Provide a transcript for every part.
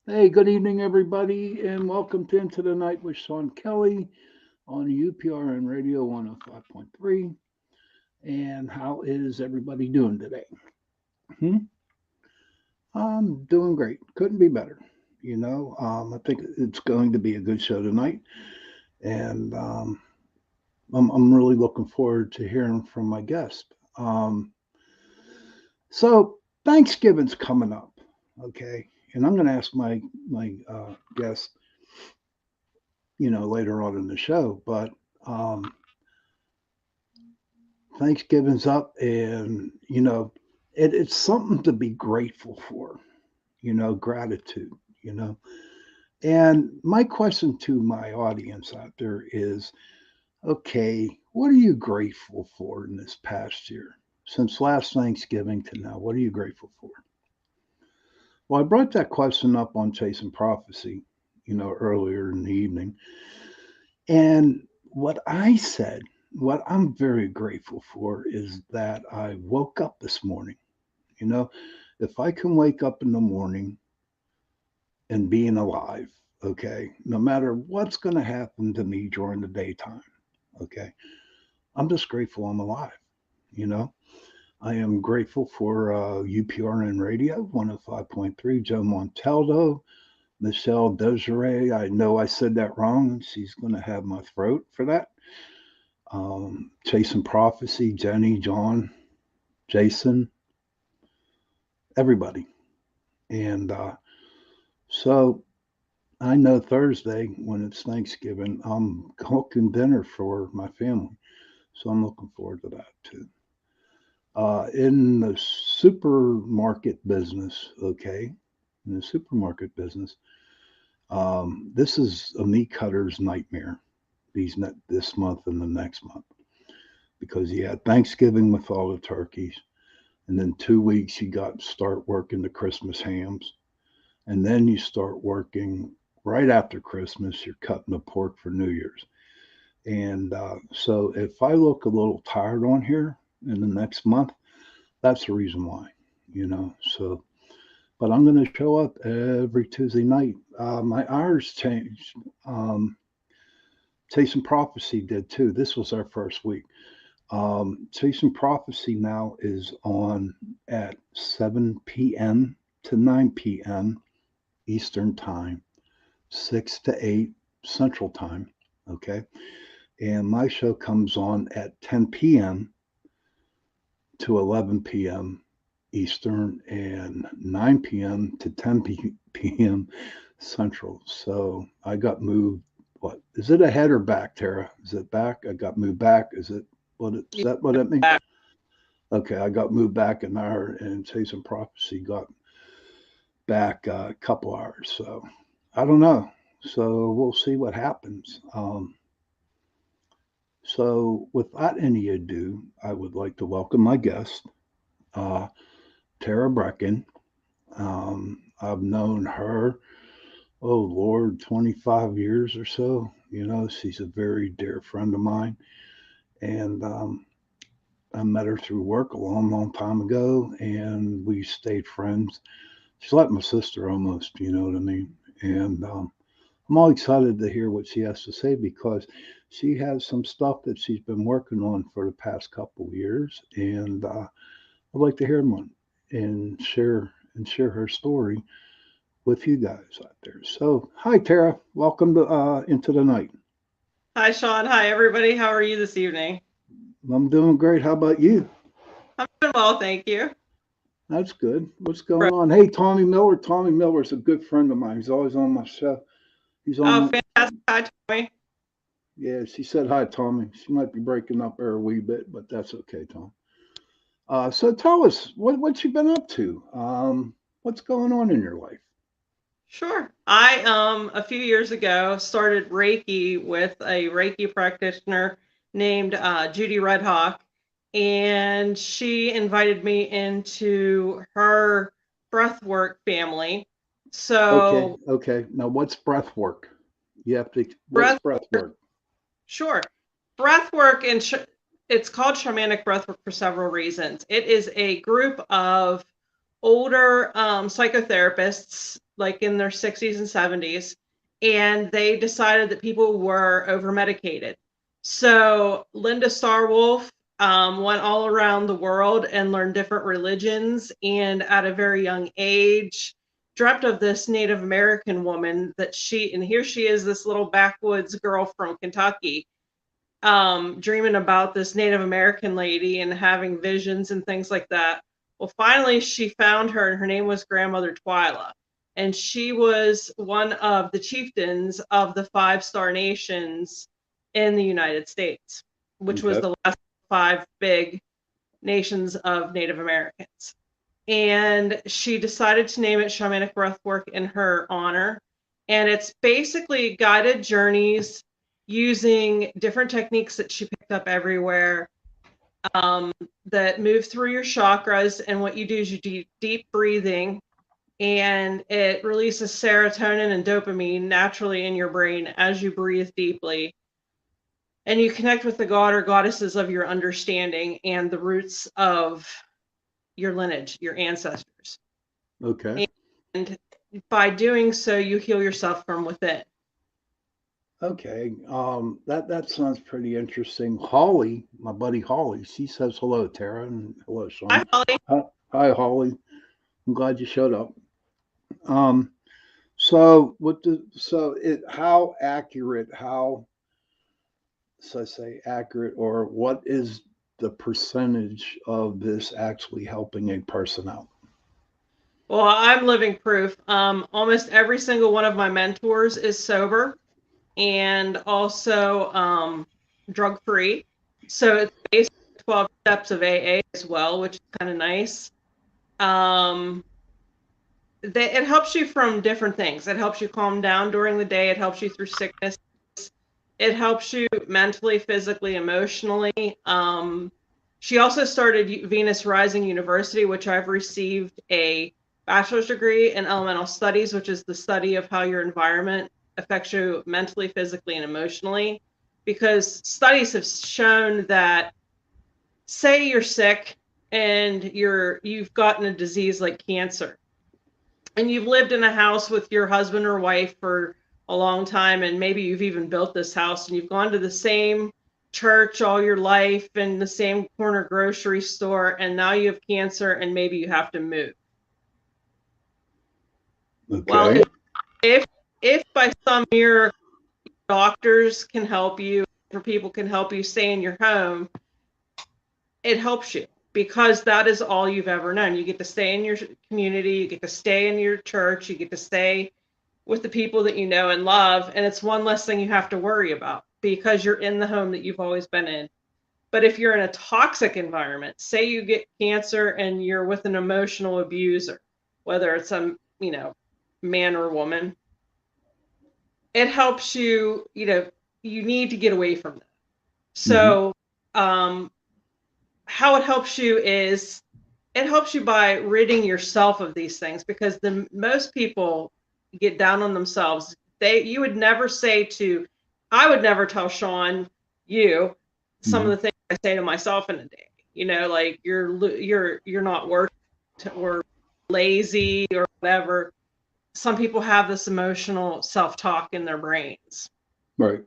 Hey, good evening, everybody, and welcome to Into the Night with Shawn Kelly on UPRN Radio 105.3. And how is everybody doing today? Hmm? I'm doing great. Couldn't be better. I think it's going to be a good show tonight, and I'm really looking forward to hearing from my guest. So Thanksgiving's coming up, okay, and I'm going to ask my guest, later on in the show, but um, Thanksgiving's up, and it's something to be grateful for. Gratitude. You know, and my question to my audience out there is, okay, what are you grateful for in this past year? Since last Thanksgiving to now, what are you grateful for? Well, I brought that question up on Chasing Prophecy, earlier in the evening, and what I'm very grateful for is that I woke up this morning. You know, if I can wake up in the morning and being alive, okay, no matter what's going to happen to me during the daytime, okay, I'm just grateful I'm alive. You know, I am grateful for UPRN Radio 105.3, Joe Montaldo, Michelle Desiree. I know I said that wrong. She's going to have my throat for that. Chasing Prophecy, Jenny, John, Jason, everybody. And so I know Thursday, when it's Thanksgiving, I'm cooking dinner for my family. So I'm looking forward to that too. In the supermarket business, okay, in the supermarket business, this is a meat cutter's nightmare this month and the next month, because you had Thanksgiving with all the turkeys, and then 2 weeks you got to start working the Christmas hams, and then you start working right after Christmas. You're cutting the pork for New Year's, and so if I look a little tired on here in the next month, that's the reason why. So but I'm going to show up every Tuesday night. My hours changed. Chasing Prophecy did too. This was our first week. Chasing Prophecy now is on at 7 p.m. to 9 p.m. Eastern Time, 6 to 8 Central Time. Okay. And my show comes on at 10 p.m. to 11 p.m. Eastern and 9 p.m. to 10 p.m. Central. So I got moved. What is it, ahead or back, Tara? Is it back? I got moved back. Is that what it means? Okay, I got moved back an hour, and Chasing Prophecy got back a couple hours. So I don't know. So we'll see what happens. So without any ado, I would like to welcome my guest, uh, Tara Brecken. I've known her, oh Lord, 25 years or so. She's a very dear friend of mine. And I met her through work a long, long time ago, and we stayed friends. She's like my sister almost, you know what I mean? And I'm all excited to hear what she has to say, because she has some stuff that she's been working on for the past couple of years, and I'd like to hear one and share her story with you guys out there. So, hi Tara, welcome to Into the Night. Hi, Shawn. Hi, everybody. How are you this evening? I'm doing great. How about you? I'm doing well, thank you. That's good. What's going on? Hey, Tommy Miller. Tommy Miller's a good friend of mine. He's always on my show. He's Oh, on. fantastic. Hi, Tommy. Yeah, she said hi, Tommy. She might be breaking up there a wee bit, but that's okay, Tom. So tell us what you been up to. What's going on in your life? Sure. I a few years ago started Reiki with a Reiki practitioner named Judy Redhawk, and she invited me into her breathwork family. Okay, So, okay. Now, what's breath work? You have to. What's breath, breath work? sure. Breathwork and it's called shamanic breathwork for several reasons. It is a group of older psychotherapists like in their 60s and 70s, and they decided that people were over medicated. So Linda Starwolf went all around the world and learned different religions, and at a very young age dreamt of this Native American woman that and here she is, this little backwoods girl from Kentucky, dreaming about this Native American lady and having visions and things like that. Well, finally, she found her, and her name was Grandmother Twyla. And she was one of the chieftains of the 5 Star Nations in the United States, which was Okay. the last 5 big nations of Native Americans. And she decided to name it Shamanic Breathwork in her honor. And it's basically guided journeys using different techniques that she picked up everywhere, that move through your chakras. And what you do is you do deep breathing, and it releases serotonin and dopamine naturally in your brain as you breathe deeply. And you connect with the god or goddesses of your understanding and the roots of your lineage, your ancestors. Okay. And by doing so, you heal yourself from within. Okay. That sounds pretty interesting. Holly, my buddy Holly, she says hello, Tara, and hello, Hi, Shawn. Holly. Hi, Holly. I'm glad you showed up. Um, so how accurate, how so I say accurate, or what is the percentage of this actually helping a person out? Well, I'm living proof. Almost every single one of my mentors is sober and also drug free. So it's based on 12 steps of AA as well, which is kind of nice. Um, it helps you from different things. It helps you calm down during the day. It helps you through sickness. It helps you mentally, physically, emotionally. She also started Venus Rising University, which I've received a bachelor's degree in elemental studies, which is the study of how your environment affects you mentally, physically, and emotionally. Because studies have shown that, say you're sick and you've gotten a disease like cancer, and you've lived in a house with your husband or wife for a long time, and maybe you've even built this house, and you've gone to the same church all your life and the same corner grocery store, and now you have cancer and maybe you have to move. Well, Okay. if by some miracle doctors can help you, or people can help you stay in your home, it helps you, because that is all you've ever known. You get to stay in your community, you get to stay in your church, you get to stay with the people that you know and love, and it's one less thing you have to worry about because you're in the home that you've always been in. But if you're in a toxic environment, say you get cancer and you're with an emotional abuser, whether it's a man or woman, it helps you. You need to get away from that. Hmm. So how it helps you is, it helps you by ridding yourself of these things, because the most people get down on themselves. You would never say to, I would never tell Shawn, some of Hmm. the things I say to myself in a day. Like you're not working, or lazy, or whatever. Some people have this emotional self-talk in their brains. Right.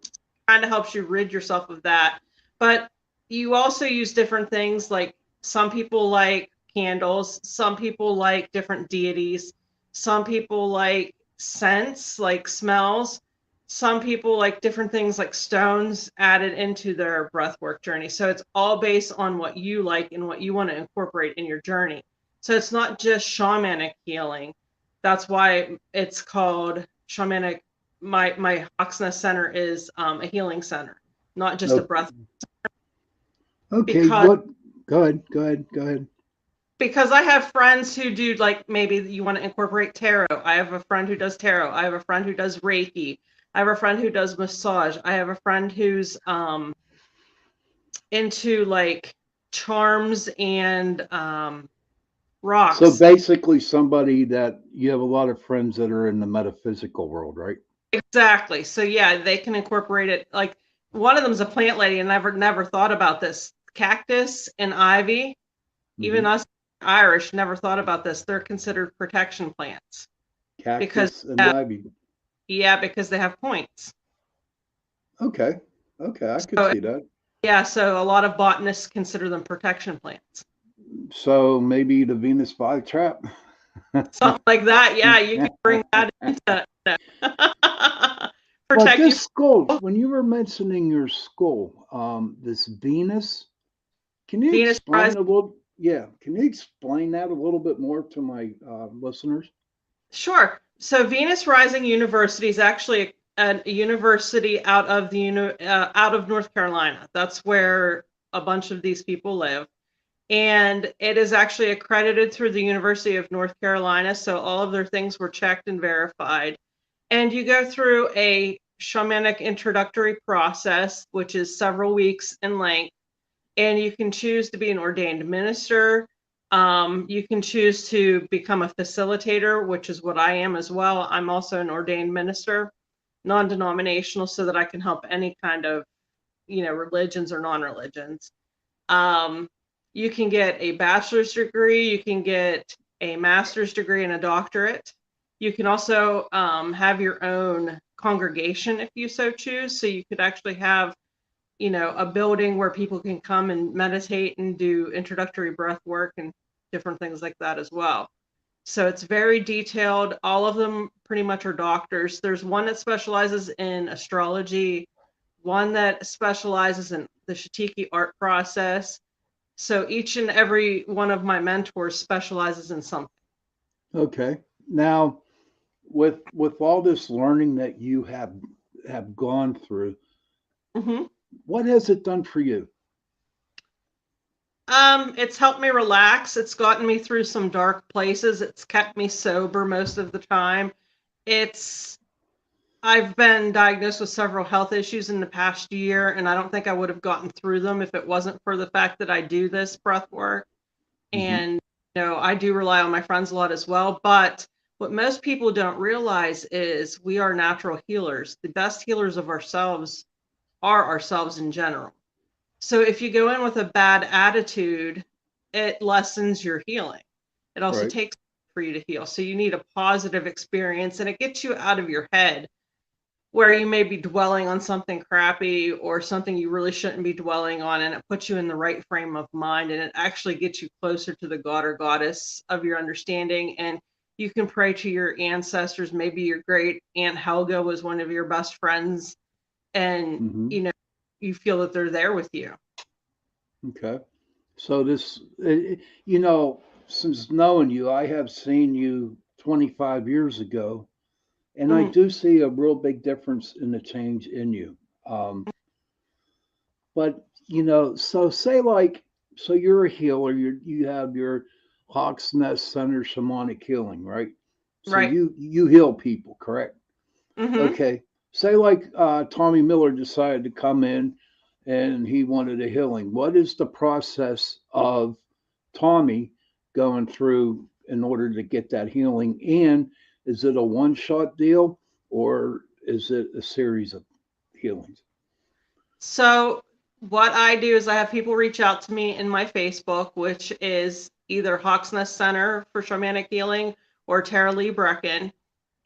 Kind of helps you rid yourself of that. But you also use different things, like some people like candles, some people like different deities, some people like scents, like smells, some people like different things like stones added into their breathwork journey. So it's all based on what you like and what you want to incorporate in your journey. So it's not just shamanic healing. That's why it's called shamanic. My Hawksnest Center is a healing center, not just a No. breath. Okay. Because What? Go ahead. Go ahead. Go ahead. I have friends who do, like, maybe you want to incorporate tarot. I have a friend who does tarot. I have a friend who does Reiki. I have a friend who does massage. I have a friend who's into like charms and So rocks. basically, somebody that you have a lot of friends that are in the metaphysical world, right? Exactly. So yeah, they can incorporate it. Like, one of them's a plant lady, and never thought about this. Cactus and ivy. Even Hmm. us Irish never thought about this. They're considered protection plants. because Cactus and ivy. yeah, because they have points. Okay. Okay, I could So see that. yeah, so a lot of botanists consider them protection plants. So maybe the Venus flytrap. Something like that. Yeah, you can bring that into But protect you this from school, when you were mentioning your school, this Venus, can you Venus explain rising. a little? Yeah, can you explain that a little bit more to my listeners? Sure. So Venus Rising University is actually a university out of out of North Carolina. That's where a bunch of these people live. And it is actually accredited through the University of North Carolina. So all of their things were checked and verified. And you go through a shamanic introductory process, which is several weeks in length. And you can choose to be an ordained minister. You can choose to become a facilitator, which is what I am as well. I'm also an ordained minister, non-denominational, so that I can help any kind of, religions or non-religions. Um, you can get a bachelor's degree, you can get a master's degree and a doctorate. You can also have your own congregation if you so choose. So you could actually have, a building where people can come and meditate and do introductory breath work and different things like that as well. So it's very detailed. All of them pretty much are doctors. There's one that specializes in astrology, one that specializes in the Shatiki art process. So each and every one of my mentors specializes in something. Okay. Now, with all this learning that you have gone through, Mm-hmm. what has it done for you? It's helped me relax. It's gotten me through some dark places. It's kept me sober most of the time. It's I've been diagnosed with several health issues in the past year, and I don't think I would have gotten through them if it wasn't for the fact that I do this breath work. Hmm. And I do rely on my friends a lot as well. But what most people don't realize is we are natural healers. The best healers of ourselves are ourselves in general. So if you go in with a bad attitude, it lessens your healing. It also Right. takes for you to heal. So you need a positive experience, and it gets you out of your head where you may be dwelling on something crappy or something you really shouldn't be dwelling on, and it puts you in the right frame of mind, and it actually gets you closer to the god or goddess of your understanding. And you can pray to your ancestors. Maybe your great aunt Helga was one of your best friends, and Hmm. you feel that they're there with you. Okay. So this, since knowing you, I have seen you 25 years ago, and I Mhm. do see a real big difference in the change in you. Um, but so say like, so you're a healer. You have your Hawks Nest Center Shamanic Healing, right? So Right. you heal people, correct? Hmm. Okay. Say like Tommy Miller decided to come in and he wanted a healing. What is the process of Tommy going through in order to get that healing? And is it a one shot deal or is it a series of healings? So what I do is I have people reach out to me in my Facebook, which is either Hawks Nest Center for Shamanic Healing or Tara Lee Brecken.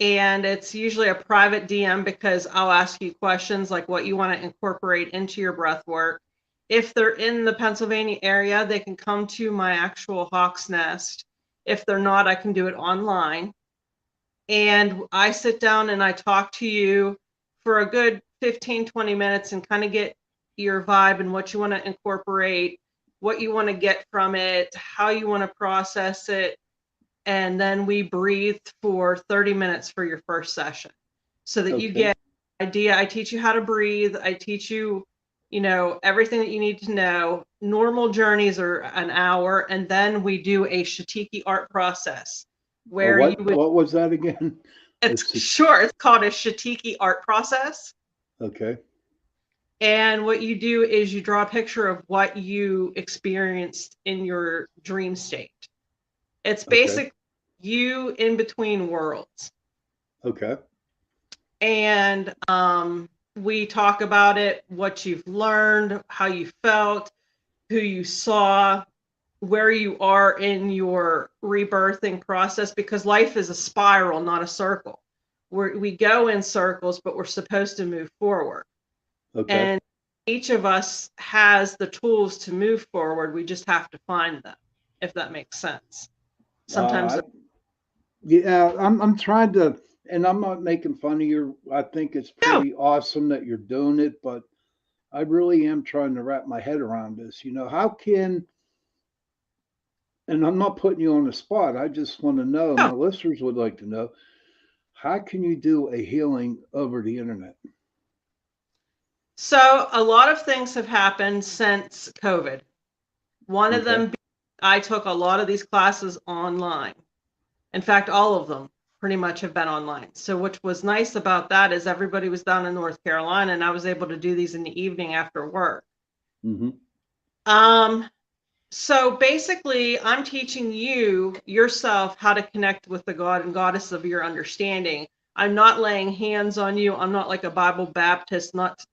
And it's usually a private DM because I'll ask you questions like what you want to incorporate into your breath work. If they're in the Pennsylvania area, they can come to my actual Hawks Nest. If they're not, I can do it online. And I sit down and I talk to you for a good 15, 20 minutes and kind of get your vibe and what you want to incorporate, what you want to get from it, how you want to process it. And then we breathe for 30 minutes for your first session so that you Okay. get an idea. I teach you how to breathe. I teach you, everything that you need to know. Normal journeys are an hour. And then we do a Shatiki art process where you would What was that again? it's It's sure. It's called a Shatiki art process. okay. And what you do is you draw a picture of what you experienced in your dream state. It's Okay. basically you in between worlds. Okay. And we talk about it, what you've learned, how you felt, who you saw. where you are in your rebirthing process, because life is a spiral, not a circle. We go in circles, but we're supposed to move forward. Okay. And each of us has the tools to move forward. We just have to find them, if that makes sense. Sometimes, Uh, yeah, I'm trying to, and I'm not making fun of you. I think it's no. pretty awesome that you're doing it, but I really am trying to wrap my head around this. How can, and I'm not putting you on the spot. I just want to know, my No. listeners would like to know, how can you do a healing over the internet? So a lot of things have happened since COVID. One of Okay. them, I took a lot of these classes online. In fact, all of them pretty much have been online. So what was nice about that is everybody was down in North Carolina, and I was able to do these in the evening after work. Mm-hmm. Um, so basically, I'm teaching you yourself how to connect with the God and Goddess of your understanding. I'm not laying hands on you. I'm not like a Bible Baptist, not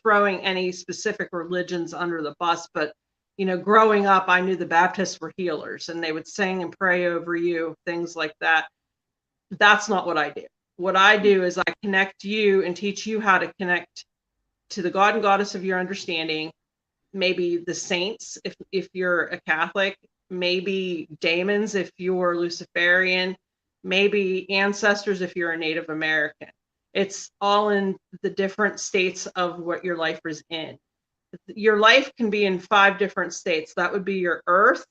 throwing any specific religions under the bus, but growing up, I knew the Baptists were healers and they would sing and pray over you, things like that. That's not what I do. What I do is I connect you and teach you how to connect to the God and Goddess of your understanding, maybe the saints if you're a Catholic, maybe daemons if you're Luciferian, maybe ancestors if you're a Native American. It's all in the different states of what your life is in. Your life can be in 5 different states. That would be your earth,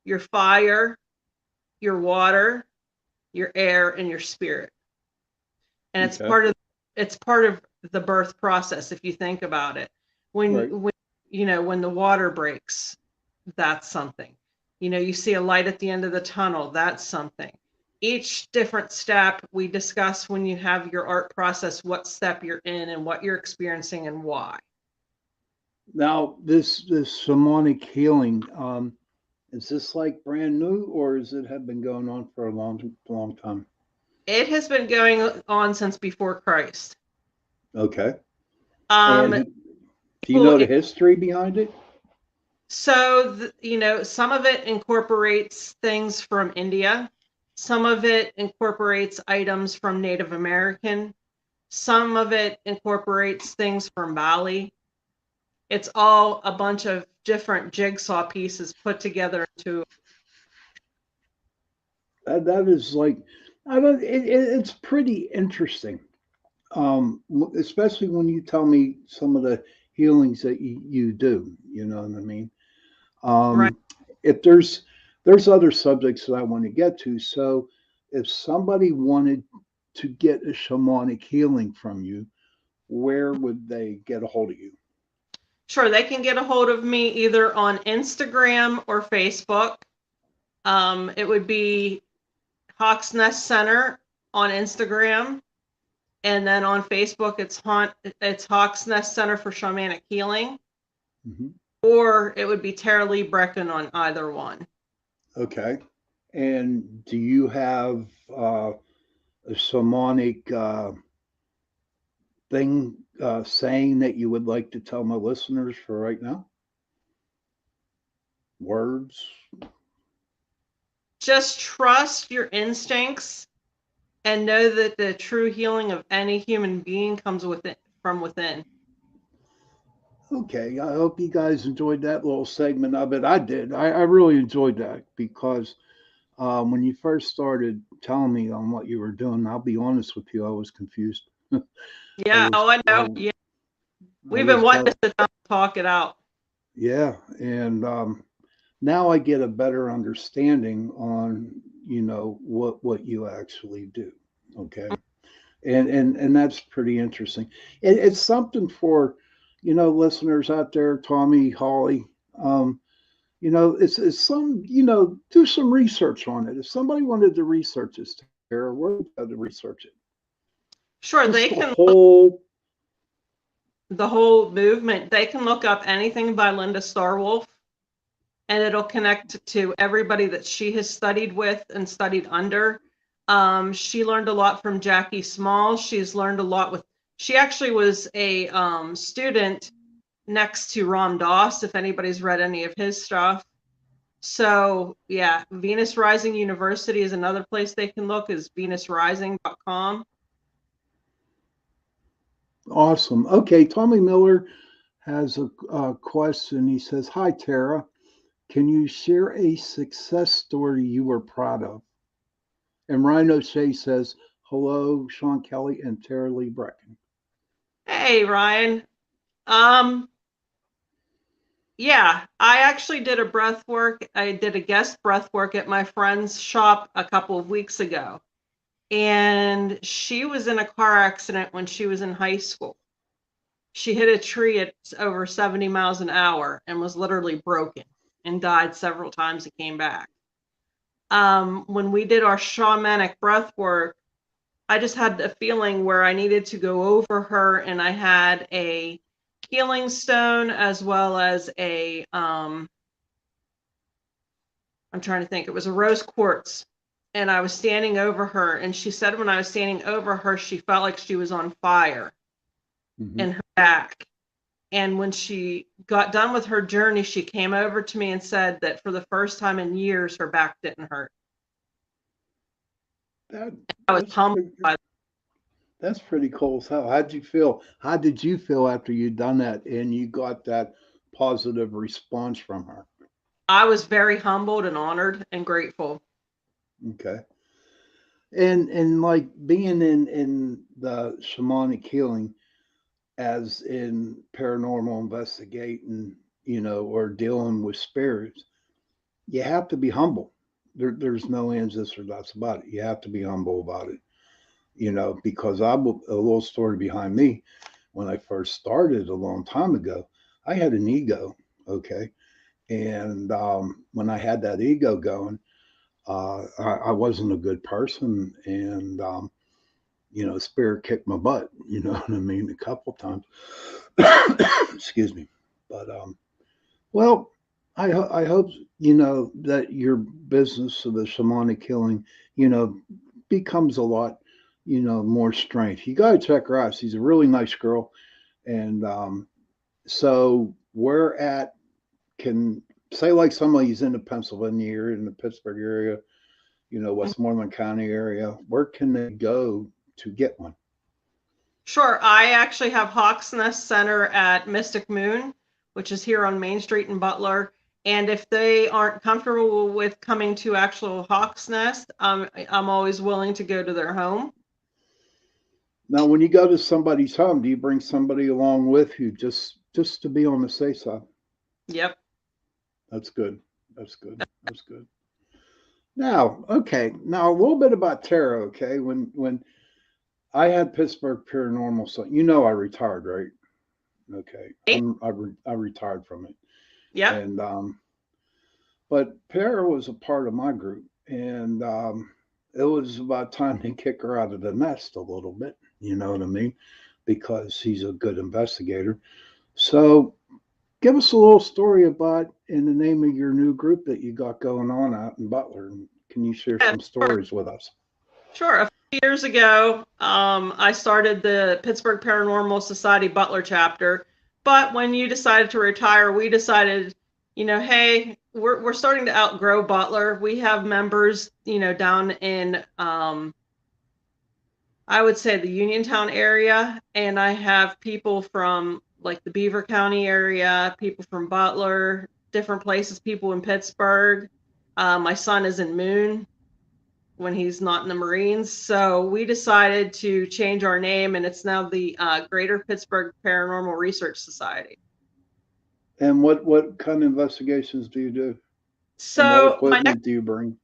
your fire, your water, your air, and your spirit. And Okay. it's part of the birth process if you think about it. When Right. when the water breaks, that's something. You see a light at the end of the tunnel, that's something. Each different step we discuss when you have your art process, what step you're in and what you're experiencing and why. Now, this shamanic healing, is this like brand new, or is it have been going on for a long time? It has been going on since before Christ. Okay. And Um, do you know people the history behind it? So, some of it incorporates things from India. Some of it incorporates items from Native American. Some of it incorporates things from Bali. It's all a bunch of different jigsaw pieces put together into. That is like, I don't. It's pretty interesting, especially when you tell me some of the healings that you do. You know what I mean? Right. Um, if there's other subjects that I want to get to, so if somebody wanted to get a shamanic healing from you, where would they get a hold of you? Sure, they can get a hold of me either on Instagram or Facebook. It would be Hawks Nest Center on Instagram. And then on Facebook, it's Hawks Nest Center for Shamanic Healing, Hmm. or it would be Tara Lee Brecken on either one. Okay. And do you have a shamanic thing saying that you would like to tell my listeners for right now? Words? Just trust your instincts and know that the true healing of any human being comes from within. Okay. I hope you guys enjoyed that little segment of it. I did. I really enjoyed that because when you first started telling me on what you were doing, I'll be honest with you, I was confused. I Yeah, was, oh, I know. I, Yeah, I we've been was wanting about, to sit down and talk it out. yeah. And now I get a better understanding on, what you actually do. Okay. And that's pretty interesting. It's something for, listeners out there, Tommy, Holly. Um, it's some, do some research on it. If somebody wanted to research this, Tara, where would they go to research it? Sure, Just they the can look whole. the whole movement. They can look up anything by Linda Starwolf, and it'll connect to everybody that she has studied with and studied under. She learned a lot from Jackie Small. She's learned a lot with. She actually was a student next to Ram Dass, if anybody's read any of his stuff. So yeah, Venus Rising University is another place they can look, is venusrising.com. Awesome. Okay, Tommy Miller has a question. He says, "Hi Tara, can you share a success story you were proud of?" And Ryan O'Shea says, "Hello, Shawn Kelly and Tara Lee Brecken." Hey Ryan. Um yeah, I actually did a breath work. I did a guest breath work at my friend's shop a couple of weeks ago. And she was in a car accident when she was in high school. She hit a tree at over 70 miles an hour and was literally broken and died several times and came back. When we did our shamanic breath work, I just had a feeling where I needed to go over her, and I had a healing stone as well as I'm trying to think, it was a rose quartz. And I was standing over her, and she said when I was standing over her, she felt like she was on fire Mm-hmm. in her back. And when she got done with her journey, she came over to me and said that for the first time in years, her back didn't hurt. That I was that's humbled pretty by that. that's pretty cool. So how'd you feel? How did you feel after you'd done that and you got that positive response from her? I was very humbled and honored and grateful. Okay. And like being in the shamanic healing, as in paranormal investigating, or dealing with spirits, you have to be humble. There's no ands, this or that's about it. You have to be humble about it, because a little story behind me. When I first started a long time ago, I had an ego, okay? And when I had that ego going, I wasn't a good person. And, spirit kicked my butt, you know what I mean, a couple times. Excuse me. But well, I hope that your business of the shamanic healing, you know, becomes a lot, more strength. You got to check her out. She's a really nice girl, and so where at can say like somebody's in the Pennsylvania area, in the Pittsburgh area, Westmoreland County area. Where can they go to get one? Sure, I actually have Hawks Nest Center at Mystic Moon, which is here on Main Street in Butler. And if they aren't comfortable with coming to actual Hawks Nest, I'm always willing to go to their home. Now, when you go to somebody's home, do you bring somebody along with you just to be on the safe side? Yep. That's good. That's good. That's good. Now, okay. Now a little bit about tarot. Okay, when I had Pittsburgh Paranormal, so I retired, right? Okay, I retired from it, Yep. and but Para was a part of my group, and it was about time to kick her out of the nest a little bit. You know what I mean? Because she's a good investigator. So give us a little story about in the name of your new group that you got going on out in Butler. Can you share Yeah, some sure. stories with us? Sure. A few years ago, I started the Pittsburgh Paranormal Society Butler chapter. But when you decided to retire, we decided, hey, we're starting to outgrow Butler. We have members, down in I would say the Uniontown area, and I have people from like the Beaver County area, people from Butler, different places, people in Pittsburgh. My son is in Moon when he's not in the Marines. So we decided to change our name, and it's now the Greater Pittsburgh Paranormal Research Society. And what kind of investigations do you do? And what So my equipment do you bring?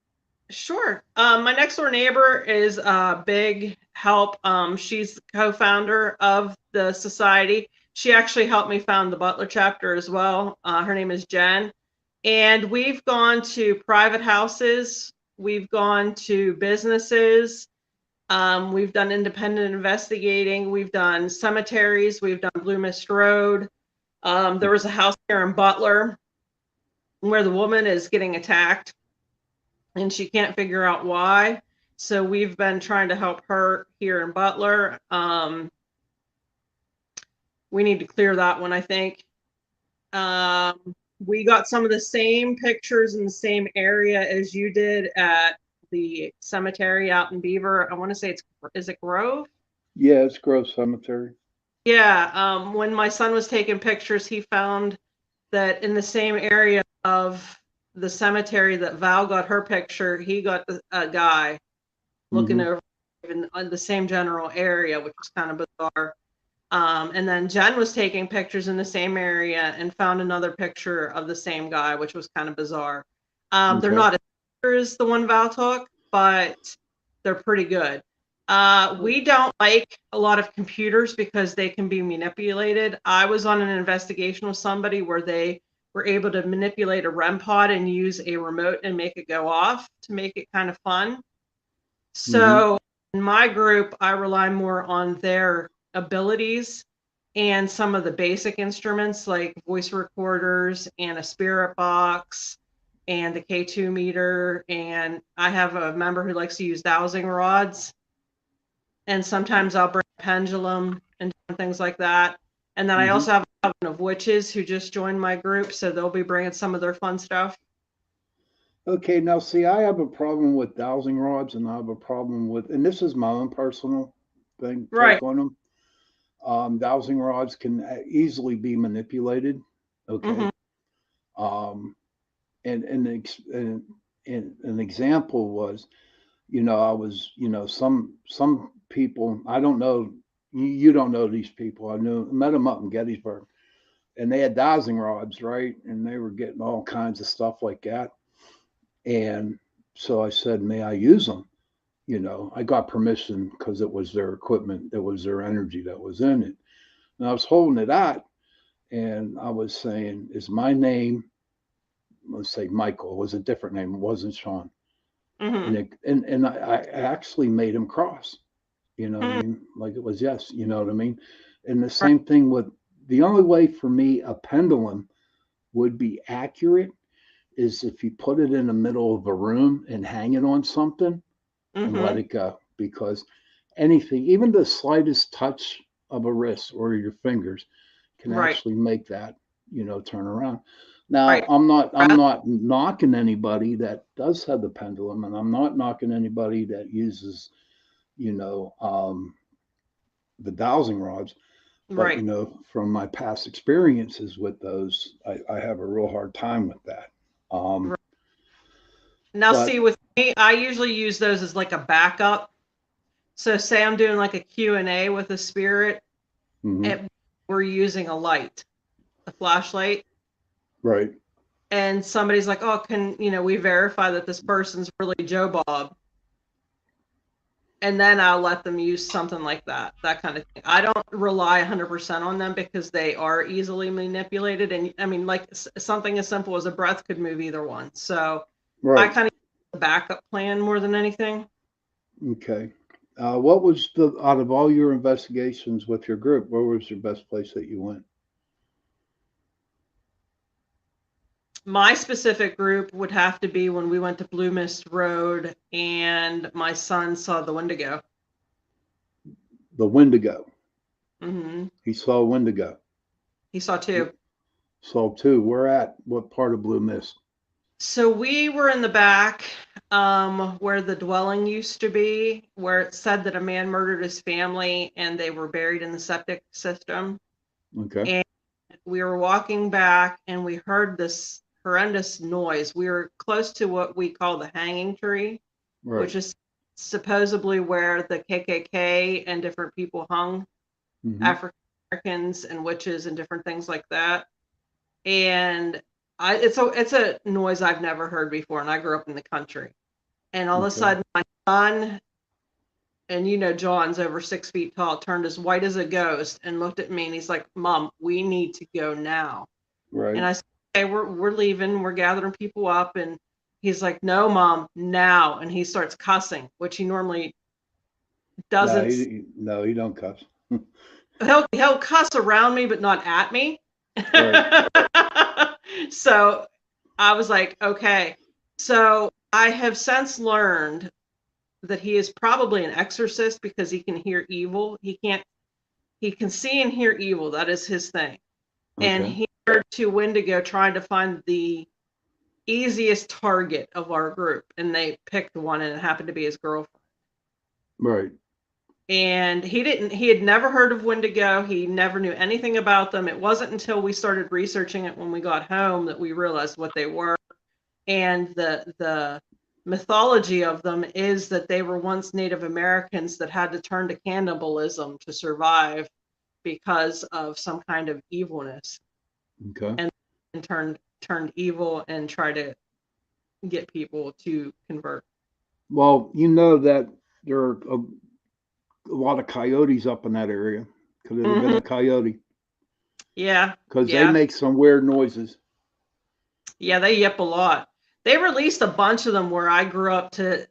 Sure. My next door neighbor is a big help. She's the co-founder of the society. She actually helped me found the Butler chapter as well. Her name is Jen. And we've gone to private houses. We've gone to businesses. We've done independent investigating. We've done cemeteries. We've done Blue Mist Road. There was a house here in Butler where the woman is getting attacked and she can't figure out why. So we've been trying to help her here in Butler. We need to clear that one, I think. Um, we got some of the same pictures in the same area as you did at the cemetery out in Beaver. I want to say is it Grove? Yeah, it's Grove Cemetery. Yeah. When my son was taking pictures, he found that in the same area of the cemetery that Val got her picture, he got a guy looking Mm-hmm. over in the same general area, which was kind of bizarre. And then Jen was taking pictures in the same area and found another picture of the same guy, which was kind of bizarre. They're Okay. not as clear as the one Val took, but they're pretty good. We don't like a lot of computers because they can be manipulated. I was on an investigation with somebody where they were able to manipulate a REM pod and use a remote and make it go off to make it kind of fun. Mm-hmm. So in my group, I rely more on their abilities and some of the basic instruments like voice recorders and a spirit box and the K2 meter. And I have a member who likes to use dowsing rods. And sometimes I'll bring a pendulum and things like that. And then I Mm-hmm. also have a couple of witches who just joined my group. So they'll be bringing some of their fun stuff. Okay, now see, I have a problem with dowsing rods, and I have a problem with, and this is my own personal thing, Right. take on them. Dowsing rods can easily be manipulated. Mm-hmm. Okay. Um, and an example was, I was, some people, I don't know, you don't know these people. Met them up in Gettysburg, and they had dowsing rods, right? And they were getting all kinds of stuff like that. And so I said, may I use them? I got permission because it was their equipment, it was their energy that was in it. And I was holding it out, and I was saying, is my name, let's say Michael, it was a different name, it wasn't Shawn. Mm-hmm. And I actually made him cross, you know what I Hmm. mean? Like it was yes, you know what I mean? And the Right. same thing with the only way for me a pendulum would be accurate is if you put it in the middle of a room and hang it on something and let Mm-hmm. it go. Because anything, even the slightest touch of a wrist or your fingers, can Right. actually make that, turn around. Now, Right. I'm not knocking anybody that does have the pendulum, and I'm not knocking anybody that uses, you know, um, the dowsing rods. But Right. from my past experiences with those, I have a real hard time with that. Um, Right. Now, but see, with me, I usually use those as like a backup. So, say I'm doing like a Q&A with a spirit, mhm, and we're using a light, a flashlight, right, and somebody's like, "Oh, can we verify that this person's really Joe Bob?" And then I'll let them use something like that kind of thing. I don't rely 100% on them because they are easily manipulated. And I mean, like something as simple as a breath could move either one. So I right. kind of use a backup plan more than anything. Okay. What was out of all your investigations with your group, where was your best place that you went? My specific group would have to be when we went to Blue Mist Road and my son saw the Wendigo. The Wendigo. Hmm. He saw a Wendigo. He saw two. Saw two. Where at? What part of Blue Mist? So we were in the back, where the dwelling used to be, where it said that a man murdered his family and they were buried in the septic system. Okay. And we were walking back and we heard this horrendous noise. We were close to what we call the hanging tree, Right. which is supposedly where the KKK and different people hung, Mm-hmm. African Americans and witches and different things like that. And it's a noise I've never heard before, and I grew up in the country. And all of a Okay. sudden, my son, and John's over 6 feet tall, turned as white as a ghost and looked at me, and he's like, "Mom, we need to go now." And Right. I said, "Okay, we're leaving. We're gathering people up." And he's like, "No, Mom, now!" And he starts cussing, which he normally No, doesn't. no, he don't cuss. He'll cuss around me, but not at me. Right. So I was like, okay. So I have since learned that he is probably an exorcist because he can hear evil. He can see and hear evil. That is his thing. And Okay. to Wendigo trying to find the easiest target of our group, and they picked one, and it happened to be his girlfriend. Right. And he had never heard of Wendigo. He never knew anything about them. It wasn't until we started researching it when we got home that we realized what they were. And the mythology of them is that they were once Native Americans that had to turn to cannibalism to survive because of some kind of evilness, Okay. and turned evil and try to get people to convert. Well, you know that there are a lot of coyotes up in that area. Could it have been Hmm. a coyote? Yeah, Because they yeah, make some weird noises. yeah. They yip a lot. They released a bunch of them where I grew up to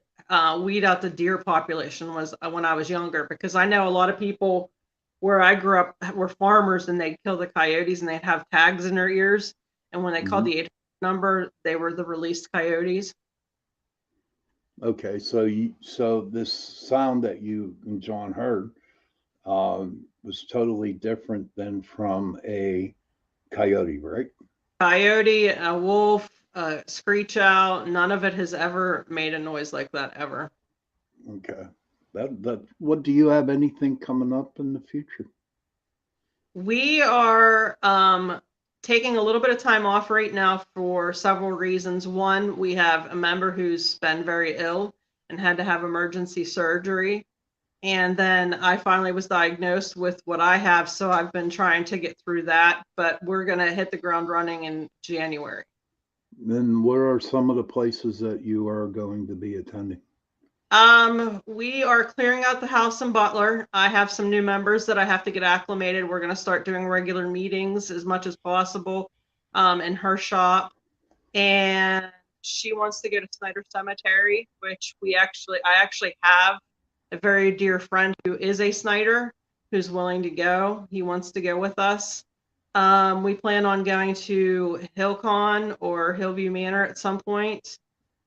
weed out the deer population was when I was younger, because I know a lot of people where I grew up were farmers, and they'd kill the coyotes and they'd have tags in their ears, and when they called Hmm. the 800 number, they were the released coyotes. Okay, so this sound that you and John heard was totally different than from a coyote, right? Coyote, a wolf, a screech owl, none of it has ever made a noise like that ever. Okay. That what do you have anything coming up in the future? We are taking a little bit of time off right now for several reasons. One, we have a member who's been very ill and had to have emergency surgery. And then I finally was diagnosed with what I have, so I've been trying to get through that. But we're going to hit the ground running in January. Then where are some of the places that you are going to be attending? We are clearing out the house in Butler. I have some new members that I have to get acclimated. We're going to start doing regular meetings as much as possible in her shop. And she wants to go to Snyder Cemetery, which I actually have a very dear friend who is a Snyder who's willing to go. He wants to go with us. We plan on going to Hillcon or Hillview Manor at some point,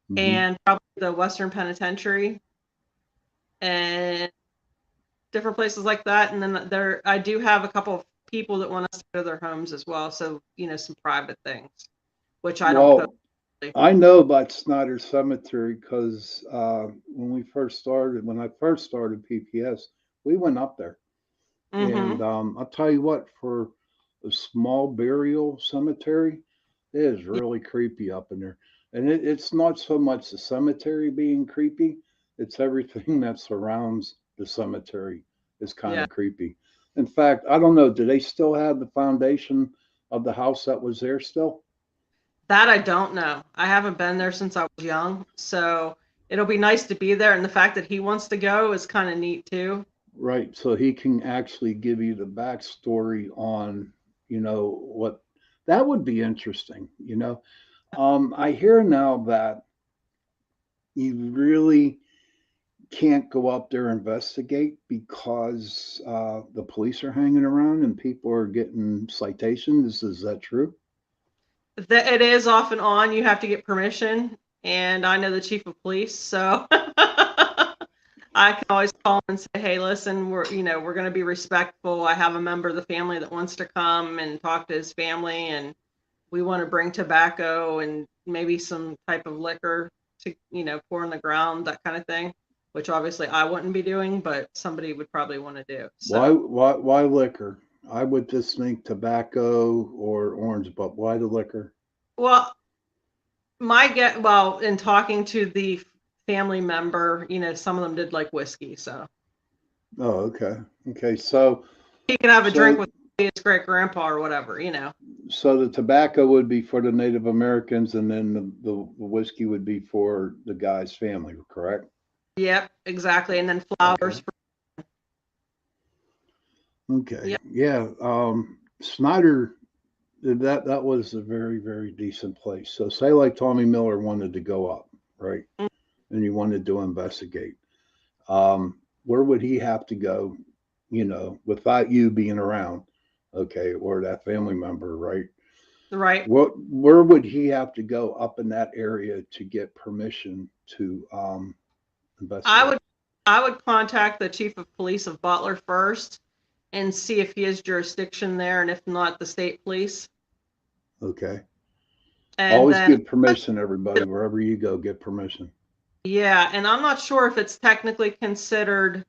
Hmm. and probably the Western Penitentiary and different places like that. And then I do have a couple of people that want us to go to their homes as well. So, some private things, which I don't post. Well, I know about Snyder Cemetery because when I first started PPS, we went up there, Mm-hmm. and I'll tell you what, for a small burial cemetery, it is really creepy up in there, and it's not so much the cemetery being creepy; it's everything that surrounds the cemetery is kind Yeah. of creepy. In fact, I don't know, do they still have the foundation of the house that was there still? That I don't know. I haven't been there since I was young. So it'll be nice to be there. And the fact that he wants to go is kind of neat too. Right. So he can actually give you the backstory on, what that would be interesting. I hear now that you really can't go up there and investigate because the police are hanging around and people are getting citations. Is that true? It is off and on. You have to get permission. And I know the chief of police. So I can always call and say, hey, listen, we're going to be respectful. I have a member of the family that wants to come and talk to his family, and we want to bring tobacco and maybe some type of liquor to, pour on the ground, that kind of thing, which obviously I wouldn't be doing, but somebody would probably want to do. Why, So, why liquor? I would just think tobacco or orange, but why the liquor? well, in talking to the family member, some of them did like whiskey. So Oh, okay. Okay. So, he can have a drink so with his great grandpa or whatever. So the tobacco would be for the Native Americans, and then the whiskey would be for the guy's family, correct? Yep, exactly. And then Okay. flowers. Okay. Yep. Yeah. Snyder, that was a very, very decent place. So say like Tommy Miller wanted to go up, right? And you wanted to investigate. Where would he have to go, without you being around, okay, or that family member, right? Right. Where would he have to go up in that area to get permission to I investigate? would I would contact the chief of police of Butler first and see if he has jurisdiction there, and if not, the state police. Okay. And Always then, give permission, everybody. Wherever you go, get permission. yeah, and I'm not sure if it's technically considered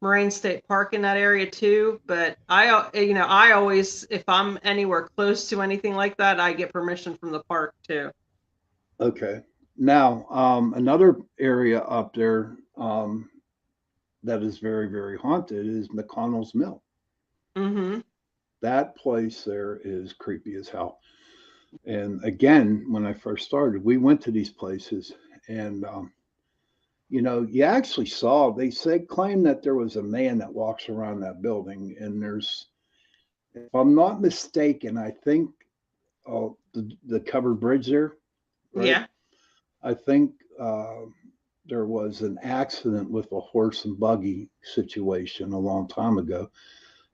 Moraine State Park in that area too, but I always, if I'm anywhere close to anything like that, I get permission from the park too. Okay. Now, another area up there that is very, very haunted is McConnell's Mill. Mm-hmm. That place there is creepy as hell. And again, when I first started, we went to these places, and you actually saw. They say claim that there was a man that walks around that building, and there's, if I'm not mistaken, I think the covered bridge there, right? Yeah. I think there was an accident with a horse and buggy situation a long time ago,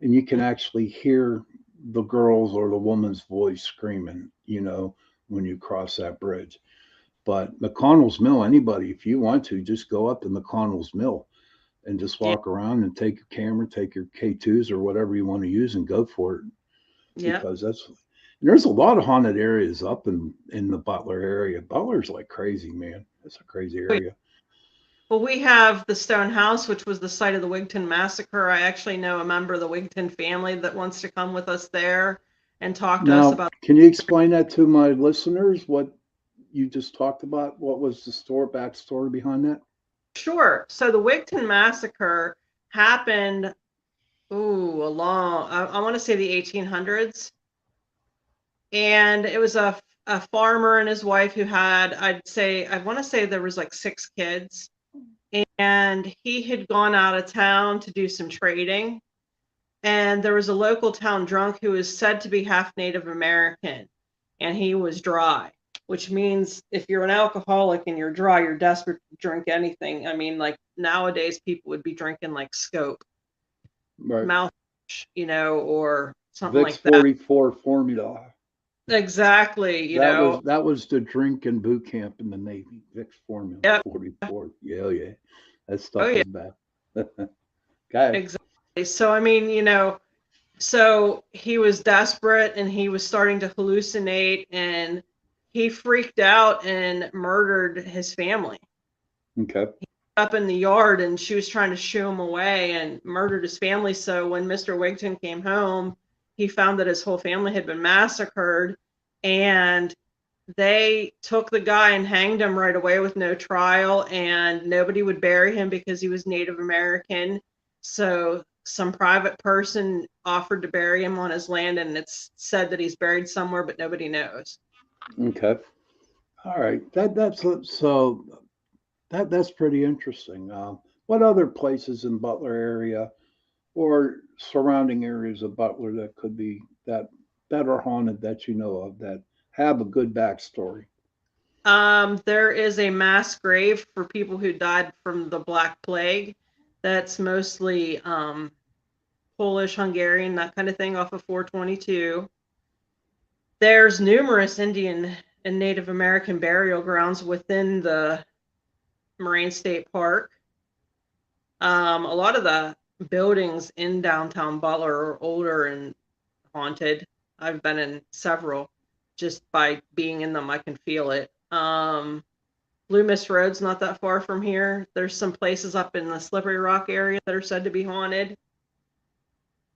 and you can actually hear the girl's or the woman's voice screaming, when you cross that bridge. But McConnell's Mill, anybody, if you want to, just go up to McConnell's Mill and just Yeah. walk around and take your camera, take your K2s or whatever you want to use and go for it, Yeah. because there's a lot of haunted areas up in the Butler area. Butler's like crazy, man. It's a crazy area. Well, we have the Stone House, which was the site of the Wigton Massacre. I actually know a member of the Wigton family that wants to come with us there and talk to us Now, about. can you explain that to my listeners? What you just talked about? What was the backstory behind that? Sure. So the Wigton Massacre happened, I want to say the 1800s. And it was a farmer and his wife who had, I want to say there was like 6 kids. And he had gone out of town to do some trading. And there was a local town drunk who was said to be half Native American, and he was dry, which means if you're an alcoholic and you're dry, you're desperate to drink anything. I mean, like nowadays, people would be drinking like Scope, Right. mouth, or something VIX like that. 44 formula. Exactly, That was the drink in boot camp in the Navy. VIX formula Yep. 44. Yeah, yeah. That Oh, stuff yeah, is bad. Okay. exactly. So, I mean, so he was desperate and he was starting to hallucinate and he freaked out and murdered his family Okay. up in the yard, and she was trying to shoo him away and murdered his family. So when Mr. Wigton came home, he found that his whole family had been massacred, and they took the guy and hanged him right away with no trial, and nobody would bury him because he was Native American. So some private person offered to bury him on his land, and it's said that he's buried somewhere, but nobody knows. Okay. All right. That's pretty interesting. What other places in Butler area or surrounding areas of Butler that could be that are haunted that you know of that have a good backstory? There is a mass grave for people who died from the Black Plague. That's mostly Polish, Hungarian, that kind of thing off of 422. There's numerous Indian and Native American burial grounds within the Moraine State Park. A lot of the buildings in downtown Butler are older and haunted. I've been in several. Just by being in them, I can feel it. Blue Mist Road's not that far from here. There's some places up in the Slippery Rock area that are said to be haunted.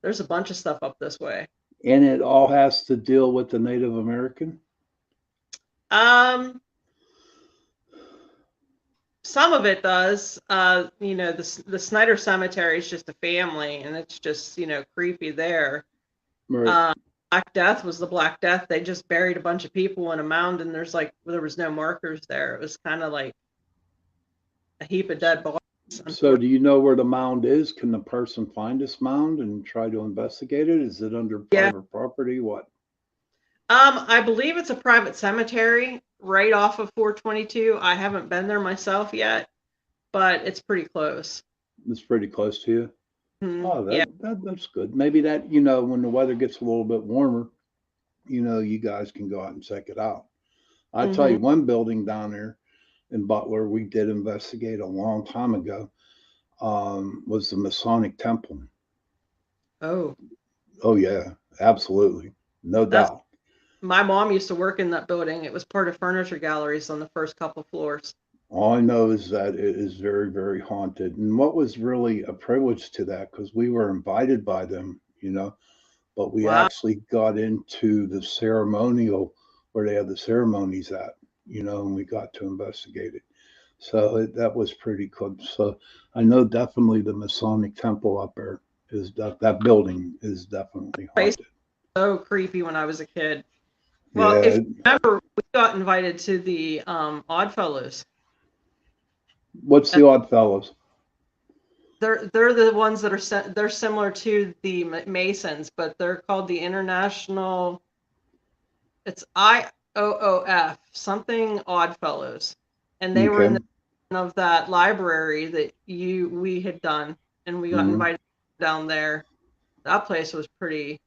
There's a bunch of stuff up this way. And it all has to deal with the Native American. Um, some of it does. The Snyder Cemetery is just a family, and it's just creepy there. Right. Uh, Black Death was the Black Death. They just buried a bunch of people in a mound, and there was no markers there. It was kind of like a heap of dead bodies. So, Unfortunately, do you know where the mound is? Can the person find this mound and try to investigate it? Is it under yeah. private property? What? I believe it's a private cemetery right off of 422. I haven't been there myself yet, but it's pretty close. It's pretty close to you. Oh, Yeah. that's good. Maybe that, when the weather gets a little bit warmer, you guys can go out and check it out. I tell Hmm. you, one building down there in Butler we did investigate a long time ago was the Masonic Temple. Oh, Oh yeah, absolutely, no that's doubt. My mom used to work in that building. It was part of furniture galleries on the first couple floors. All I know is that it is very, very haunted. And what was really a privilege to that, because we were invited by them, but we Wow. actually got into the ceremonial where they had the ceremonies at, and we got to investigate it. So that was pretty cool. So I know definitely the Masonic temple up there is that building is definitely Place haunted. so creepy when I was a kid. Well, if Yeah. you remember, we got invited to the Oddfellows. What's the Odd Fellows? They're the ones that are they're similar to the Masons, but they're called the International. It's IOOF something Oddfellows, and they were in Okay. the of that library that we had done, and we got Hmm. invited down there. That place was pretty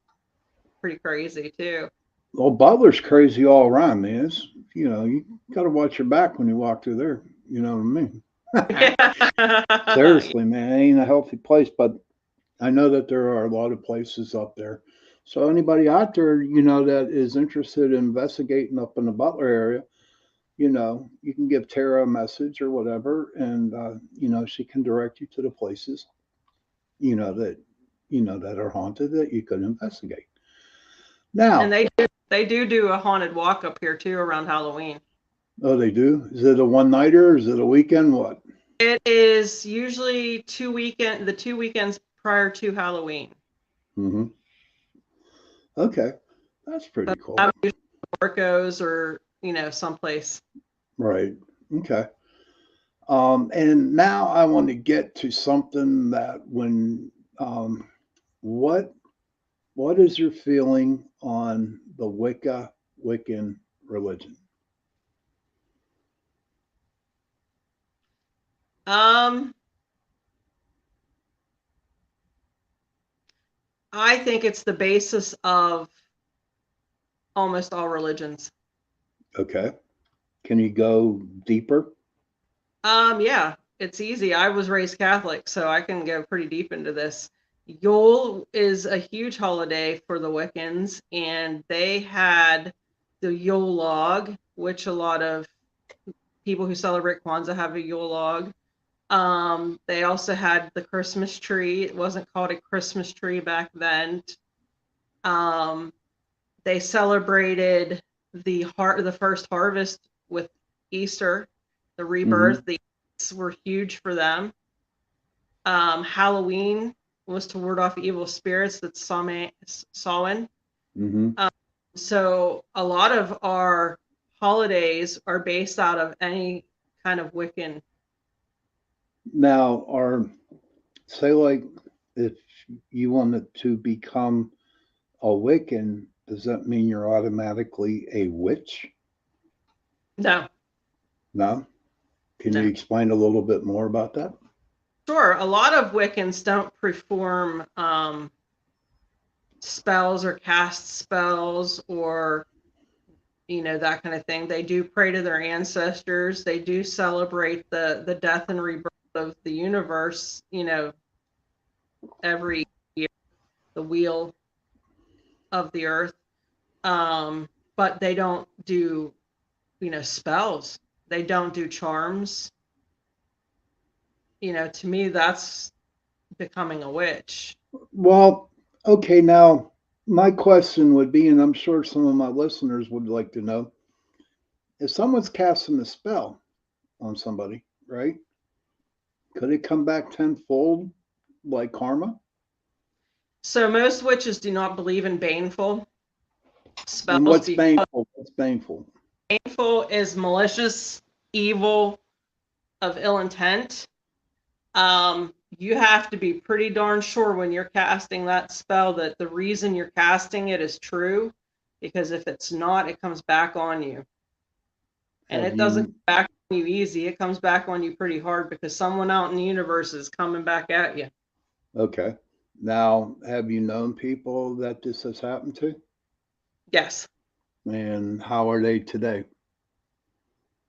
crazy too. Well, Butler's crazy all around, man. You got to watch your back when you walk through there. You know what I mean? Yeah. Seriously, man, it ain't a healthy place. But I know that there are a lot of places up there. So anybody out there, that is interested in investigating up in the Butler area, you can give Tara a message or whatever, and she can direct you to the places, that that are haunted that you could investigate. And Now, they do a haunted walk up here too around Halloween. oh, they do. Is it a one nighter? Is it a weekend? What? It is usually the 2 weekends prior to Halloween. Hmm. Okay, that's pretty But cool. I'm usually Marcos or someplace. Right. Okay. And now I want to get to something that um, what what is your feeling on the Wiccan religion? Um, I think it's the basis of almost all religions. Okay. Can you go deeper? Yeah, it's easy. I was raised Catholic, so I can go pretty deep into this. Yule is a huge holiday for the Wiccans, and they had the Yule log, which a lot of people who celebrate Kwanzaa have a Yule log. They also had the Christmas tree. It wasn't called a Christmas tree back then. Um, they celebrated the first harvest with Easter, the Hmm. rebirth. The were huge for them. Halloween was to ward off evil spirits that Samhain. Hmm. Um, so a lot of our holidays are based out of any kind of Wiccan. Now, say like if you wanted to become a Wiccan, does that mean you're automatically a witch? No, No. Can you no. explain a little bit more about that? Sure, a lot of Wiccans don't perform spells or cast spells or that kind of thing. They do pray to their ancestors. They do celebrate the death and rebirth of the universe. Every year, the wheel of the earth. But they don't do spells. They don't do charms. To me, that's becoming a witch. Well, okay, now my question would be, and I'm sure some of my listeners would like to know, if someone's casting a spell on somebody, right? Could it come back tenfold like karma? So most witches do not believe in baneful And spells what's because painful? What's painful? baneful is malicious, evil, of ill intent. You have to be pretty darn sure when you're casting that spell that the reason you're casting it is true, because if it's not, it comes back on you. And Have it doesn't you, come back on you easy. It comes back on you pretty hard because someone out in the universe is coming back at you. okay. Now, have you known people that this has happened to? Yes. And how are they today?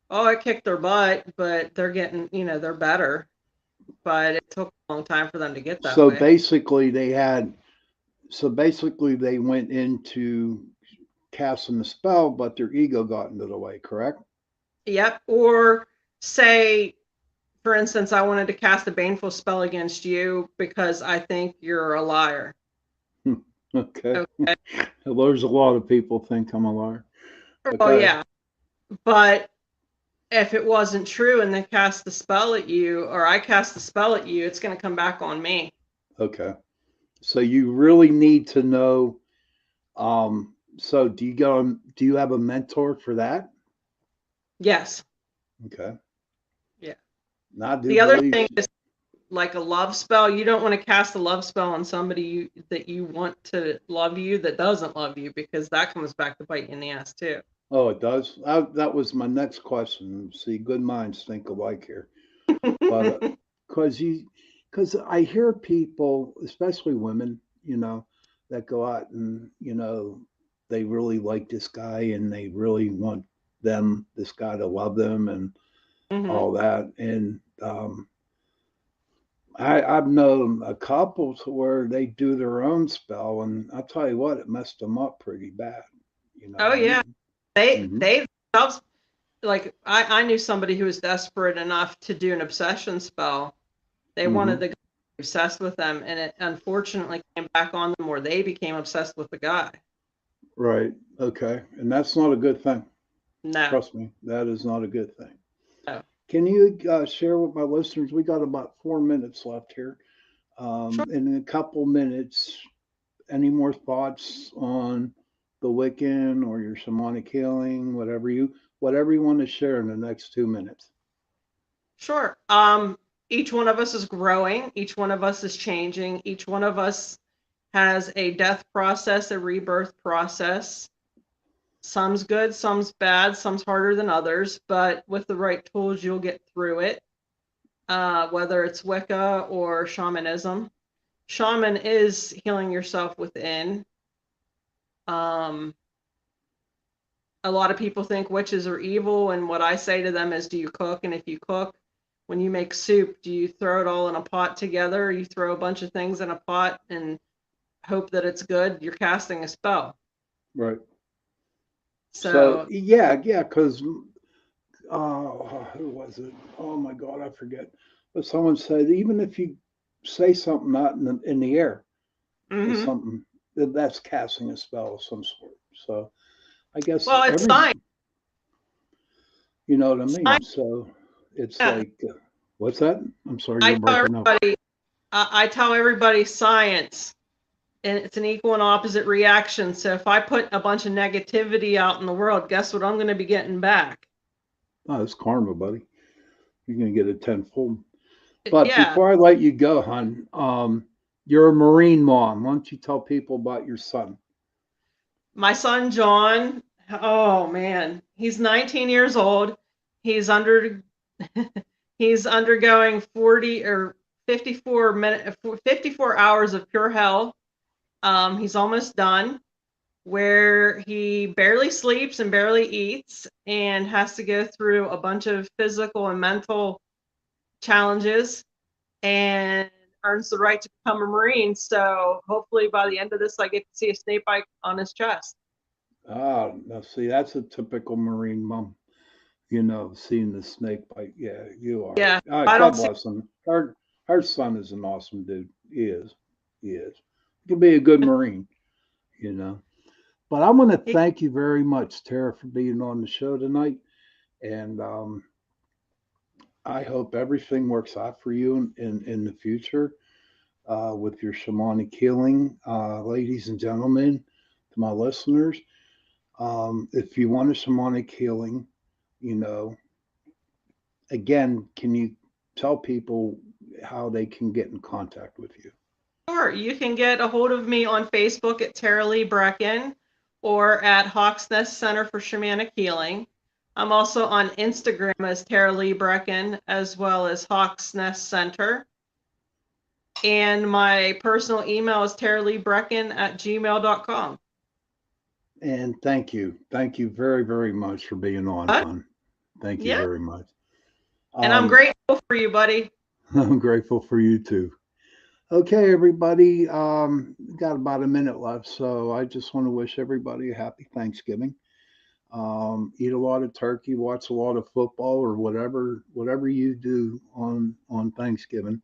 Oh, I kicked their butt, but they're getting, they're better. But it took a long time for them to get that So way. basically, they went into casting the spell, but their ego got into the way, correct? Yep. Or say, for instance, I wanted to cast a baneful spell against you because I think you're a liar. Okay. Okay. There's a lot of people think I'm a liar. Well, Okay. yeah. But if it wasn't true and they cast the spell at you, or I cast the spell at you, it's going to come back on me. Okay. So you really need to know. So do you have a mentor for that? Yes. Okay. Yeah. And I do The other believe. thing is like a love spell. You don't want to cast a love spell on somebody that you want to love you that doesn't love you, because that comes back to bite you in the ass too. Oh, it does. That was my next question. See, good minds think alike here. But because because I hear people, especially women, that go out and they really like this guy and they really want this guy to love them and Hmm. all that. And I've known a couple to where they do their own spell, and I'll tell you what, it messed them up pretty bad. You know Oh what I yeah, mean? Hmm. they themselves, like I knew somebody who was desperate enough to do an obsession spell. They wanted Hmm. the guy to be obsessed with them, and it unfortunately came back on them where they became obsessed with the guy. Right. Okay. And that's not a good thing. No, Trust me, that is not a good thing. no, Can you share with my listeners? We got about 4 minutes left here. sure, In a couple minutes, any more thoughts on the Wiccan or your shamanic healing, whatever you want to share in the next 2 minutes? sure. Each one of us is growing. Each one of us is changing. Each one of us has a death process, a rebirth process. Some's good, some's bad, some's harder than others, but with the right tools, you'll get through it. Whether it's Wicca or shamanism. Shaman is healing yourself within. Um, a lot of people think witches are evil, and what I say to them is, do you cook? And if you cook, when you make soup, do you throw it all in a pot together? Or you throw a bunch of things in a pot and hope that it's good? You're casting a spell. Right. So So, yeah, because who was it? Oh my God, I forget. But someone said even if you say something out in the air, is mm-hmm. something that's casting a spell of some sort. So I guess Well, it's science. you know what I mean. Science. So it's Yeah. like, what's that? I'm sorry, I you're tell breaking up. everybody, I tell everybody science, and it's an equal and opposite reaction. So if I put a bunch of negativity out in the world, guess what I'm going to be getting back? Oh, it's karma, buddy. You're gonna get it tenfold. But Yeah, before I let you go, hon, you're a Marine mom. Why don't you tell people about your son? my son John. Oh man, he's 19 years old. He's under he's undergoing 40 or 54 hours of pure hell. He's almost done, where he barely sleeps and barely eats and has to go through a bunch of physical and mental challenges, and earns the right to become a Marine. So hopefully by the end of this, I get to see a snake bite on his chest. Ah, now see, that's a typical Marine mom. Seeing the snake bite. Yeah, you are. Yeah, I God don't see. bless him. Her son is an awesome dude. He is. He is. He can be a good Marine, you know. But I want to thank you very much, Tara, for being on the show tonight. And I hope everything works out for you in the future with your shamanic healing. Ladies and gentlemen, to my listeners, if you want a shamanic healing, you know, again, can you tell people how they can get in contact with you? Sure, you can get a hold of me on Facebook at Tara Lee Brecken or at Hawks Nest Center for Shamanic Healing. I'm also on Instagram as Tara Lee Brecken, as well as Hawks Nest Center. And my personal email is taraleebrecken@gmail.com. And thank you. Thank you very, very much for being on, hon. Thank you Yeah, very much. and I'm Um, grateful for you, buddy. I'm grateful for you too. Okay, everybody. got about a minute left, so I just want to wish everybody a happy Thanksgiving. Eat a lot of turkey, watch a lot of football, or whatever you do on Thanksgiving.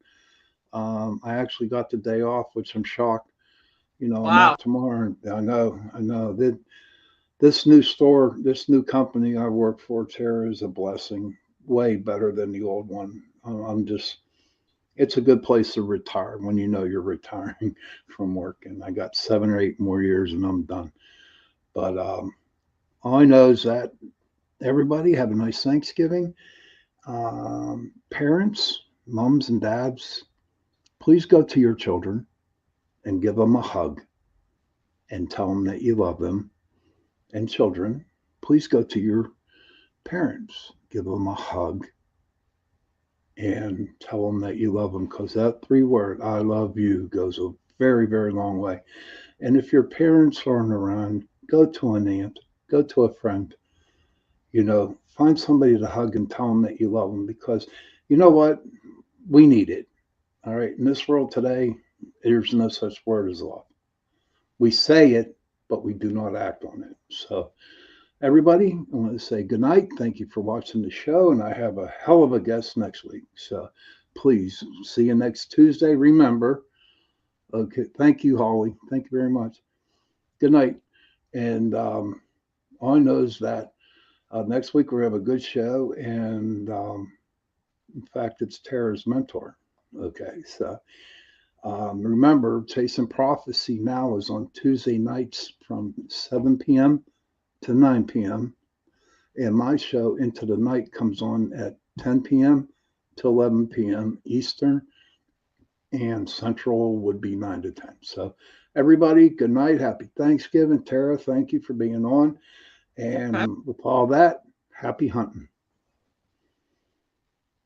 I actually got the day off, which I'm shocked. I'm Wow. off tomorrow. I know that this new company I work for, Tara, is a blessing. Way better than the old one. I'm just, it's a good place to retire when you know you're retiring from work. And I got 7 or 8 more years and I'm done. But all I know is that everybody have a nice Thanksgiving. Parents, moms and dads, please go to your children and give them a hug and tell them that you love them. And children, please go to your parents, give them a hug and tell them that you love them, because that 3 word, I love you, goes a very, very long way. And if your parents aren't around, go to an aunt, go to a friend, find somebody to hug and tell them that you love them, because you know what? We need it. All right. In this world today, there's no such word as love. We say it, but we do not act on it. So, everybody, I want to say good night. Thank you for watching the show. And I have a hell of a guest next week. So, please see you next Tuesday. Remember, okay. Thank you, Holly. Thank you very much. Good night. And all I know is that next week we have a good show. And in fact, it's Tara's mentor. Okay. So, remember, Chasing Prophecy now is on Tuesday nights from 7 p.m. to 9 p.m. And my show, Into the Night, comes on at 10 p.m. to 11 p.m. Eastern, and Central would be 9 to 10. So, everybody, good night. Happy Thanksgiving. Tara, thank you for being on. Okay. And with all that, happy hunting.